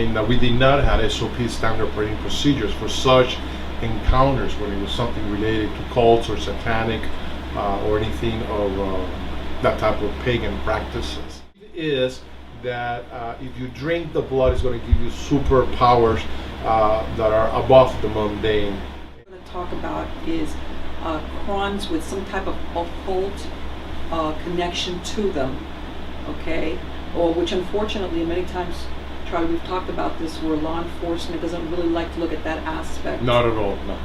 And we did not have SOP, standard operating procedures, for such encounters when it was something related to cults or satanic or anything of that type of pagan practices. It is that if you drink the blood, it's going to give you superpowers that are above the mundane. What I'm going to talk about is crimes with some type of occult connection to them, okay? Or which unfortunately many times, Charlie, we've talked about this, where law enforcement doesn't really like to look at that aspect. Not at all, no.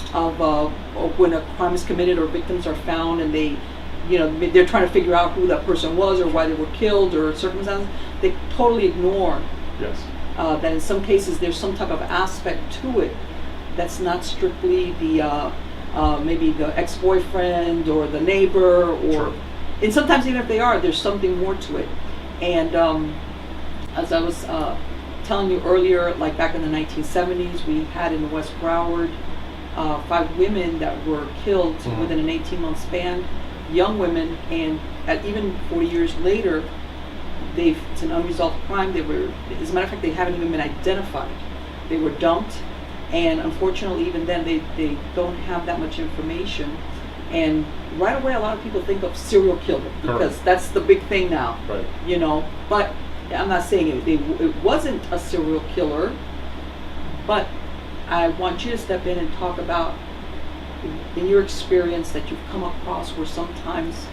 Of when a crime is committed or victims are found and they, they're trying to figure out who that person was or why they were killed or circumstances. They totally ignore Yes. that in some cases there's some type of aspect to it that's not strictly the maybe the ex-boyfriend or the neighbor, or Sure. and sometimes even if they are, there's something more to it. And as I was telling you earlier, like back in the 1970s, we had in West Broward 5 women that were killed within an 18-month span, young women, and even 40 years later, it's an unresolved crime. They were, as a matter of fact, they haven't even been identified. They were dumped, and unfortunately, even then, they don't have that much information. And right away, a lot of people think of serial killer because that's the big thing now. Right. But I'm not saying it wasn't a serial killer, but I want you to step in and talk about, in your experience, that you've come across where sometimes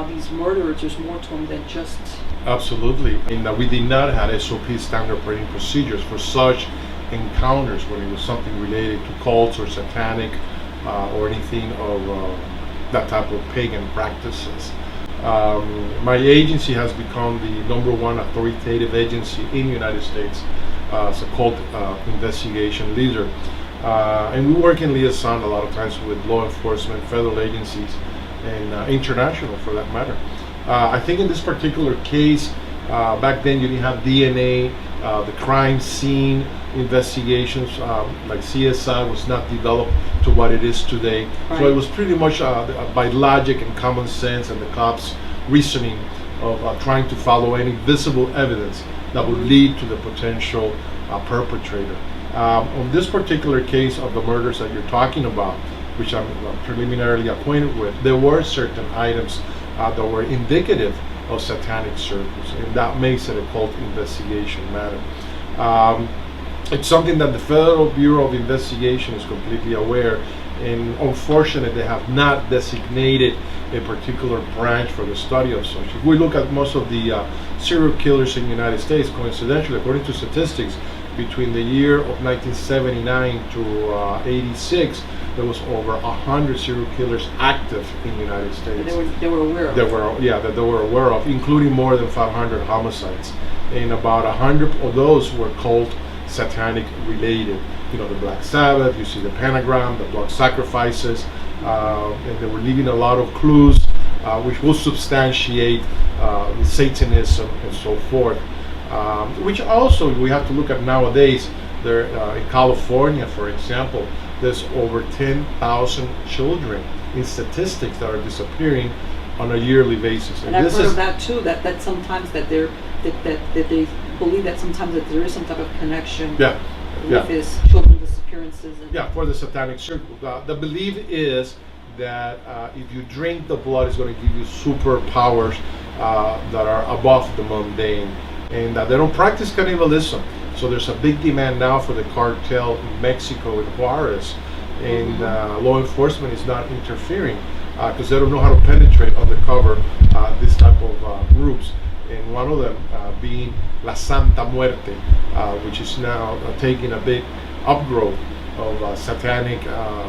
these murderers, there's more to them than just... Absolutely. We did not have SOP, standard operating procedures, for such encounters when it was something related to cults or satanic or anything of that type of pagan practices. My agency has become the #1 authoritative agency in the United States as a cult investigation leader. And we work in liaison a lot of times with law enforcement, federal agencies, and international for that matter. I think in this particular case, back then you didn't have DNA, the crime scene investigations like CSI was not developed to what it is today. Right. So it was pretty much by logic and common sense and the cops' reasoning of trying to follow any visible evidence that would lead to the potential perpetrator. On this particular case of the murders that you're talking about, which I'm preliminarily acquainted with, there were certain items that were indicative of satanic circles, and that makes it a cult investigation matter. It's something that the Federal Bureau of Investigation is completely aware, and unfortunately they have not designated a particular branch for the study of such. If we look at most of the serial killers in the United States, coincidentally, according to statistics, between the year of 1979 to 86, there was over 100 serial killers active in the United States. They were aware of. That they were aware of, including more than 500 homicides. And about 100 of those were cult satanic related. The Black Sabbath, you see the pentagram, the blood sacrifices, and they were leaving a lot of clues which will substantiate Satanism and so forth. Which also we have to look at nowadays. There in California, for example, there's over 10,000 children in statistics that are disappearing on a yearly basis. And I've heard of that too. That sometimes that they believe that sometimes that there is some type of connection with this children disappearances. And for the satanic circle. The belief is that if you drink the blood, it's going to give you superpowers that are above the mundane, and that they don't practice cannibalism. So there's a big demand now for the cartel in Mexico and Juarez, and law enforcement is not interfering because they don't know how to penetrate undercover this type of groups. And one of them being La Santa Muerte, which is now taking a big upgrowth of satanic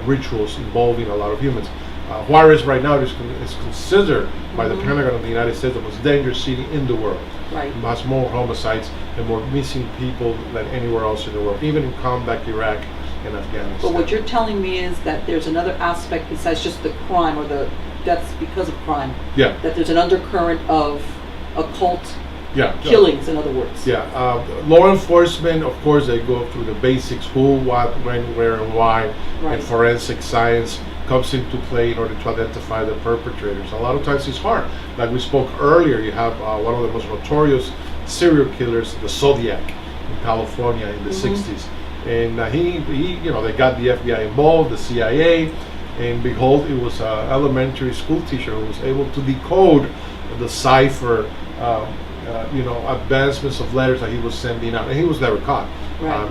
rituals involving a lot of humans. Juarez right now is considered by the Pentagon of the United States the most dangerous city in the world. Right. It has more homicides and more missing people than anywhere else in the world, even in combat Iraq and Afghanistan. But what you're telling me is that there's another aspect besides just the crime or the deaths because of crime. Yeah. That there's an undercurrent of occult killings, in other words. Law enforcement, of course, they go through the basics: who, what, when, where, and why, and forensic science comes into play in order to identify the perpetrators. A lot of times it's hard. Like we spoke earlier, you have one of the most notorious serial killers, the Zodiac, in California in the Mhm. 60s. And he, they got the FBI involved, the CIA, and behold, it was an elementary school teacher who was able to decode the cipher, advancements of letters that he was sending out, and he was never caught. Right.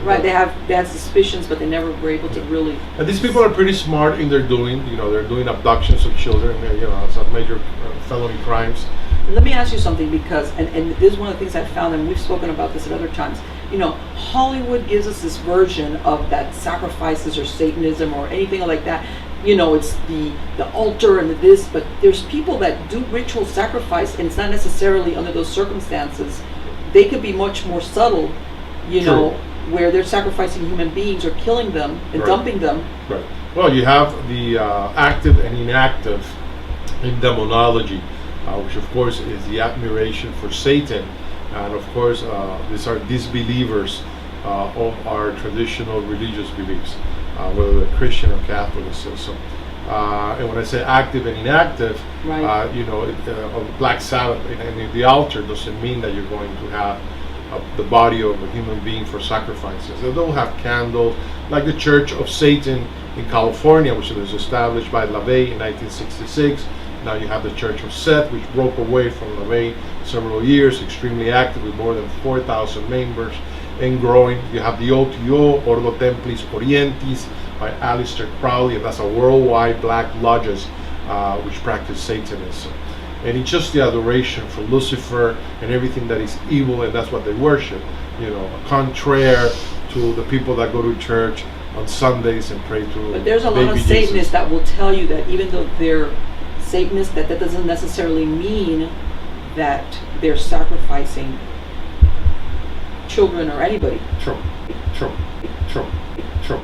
Right. They had suspicions, but they never were able to really. And these people are pretty smart in their doing. They're doing abductions of children. It's a major felony crimes. Let me ask you something, because and this is one of the things I found, and we've spoken about this at other times. Hollywood gives us this version of that sacrifices or Satanism or anything like that. It's the altar and this, but there's people that do ritual sacrifice, and it's not necessarily under those circumstances. They could be much more subtle, True. where they're sacrificing human beings or killing them and Right. dumping them. Right. Well, you have the active and inactive in demonology, which of course is the admiration for Satan, and of course these are disbelievers of our traditional religious beliefs, whether they're Christian or Catholicism. And when I say active and inactive, Right. on Black Sabbath and the altar doesn't mean that you're going to have the body of a human being for sacrifices. They don't have candles, like the Church of Satan in California, which was established by LaVey in 1966. Now you have the Church of Seth, which broke away from LaVey several years, extremely active with more than 4,000 members and growing. You have the OTO, Ordo Templis Orientis, by Aleister Crowley, and that's a worldwide black lodges which practice Satanism. And it's just the adoration for Lucifer and everything that is evil, and that's what they worship. Contrary to the people that go to church on Sundays and pray to. But there's a lot of baby Satanists Jesus. that will tell you that even though they're Satanists, that doesn't necessarily mean that they're sacrificing children or anybody. True, true, true, true.